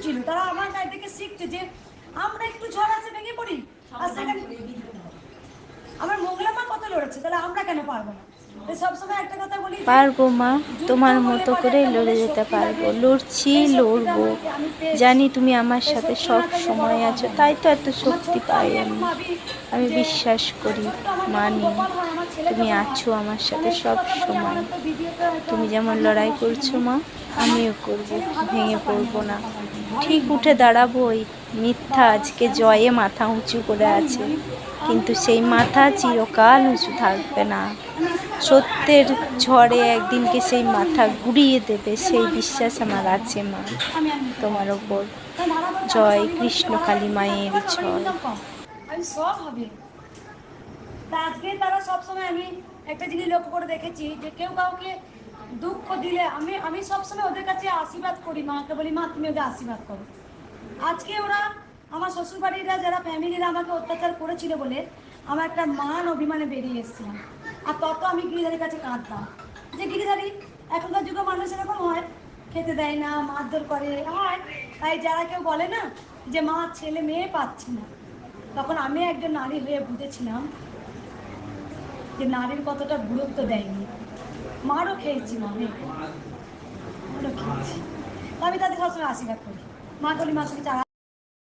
ছিল, তারা আমার গায়ে থেকে শিখছে যে আমরা একটু ঝড় আছে ভেঙে পড়ি, আর সেখানে আমার মোগলা মা কত লড়েছে, তাহলে আমরা কেন পারবো না? সবসময় একটা কথা বলি, পারবো মা, তোমার মতো করে লড়ে যেতে পারবো, লড়ছি, লড়বো। জানি তুমি আমার সাথে সব সময় আছো, তাই তো এত শক্তি পাই আমি। আমি বিশ্বাস করি, মানি তুমি আছো আমার সাথে সব সময়। তুমি যেমন লড়াই করছো মা, আমিও করবো, ভেঙে পড়বো না, ঠিক উঠে দাঁড়াবোই। মিথ্যা আজকে জয়ে মাথা উঁচু করে আছে, কিন্তু সেই মাথা চিরকাল উঁচু থাকবে না। সত্যের ঝড়ে একদিনকে সেই মাথা ঘুরিয়ে দেবে, সেই বিশ্বাস আমার আছে মা তোমার ওপর। জয় কৃষ্ণ কালী মায়ের জয়। আমি সব হবে। তা আজকে তারা সবসময়, আমি একটা জিনিস লক্ষ্য করে দেখেছি যে কেউ কাউকে দুঃখ দিলে আমি সবসময় ওদের কাছে আশীর্বাদ করি, মাকে বলি মা তুমি ওদের আশীর্বাদ করো। আজকে ওরা আমার শ্বশুরবাড়িরা যারা ফ্যামিলিরা আমাকে অত্যাচার করেছিল বলে আমার একটা মান অভিমানে বেরিয়ে এসেছিলাম। আর তত আমি গিরিধারীর কাছে কাঁদতাম যে গিরিধারী, এখনকার যুগে মানুষ এরকম হয়, খেতে দেয় না, মারধর করে হয়। তাই যারা কেউ বলে না যে মা ছেলে মেয়ে পাচ্ছে না, তখন আমি একজন নারী হয়ে বুঝেছিলাম যে নারীর কতটা গুরুত্ব দেয়নি। মারও খেয়েছি, মারও খেয়েছি। আমি তাদের সবসময় আশীর্বাদ করি, মা বলি মা তুমি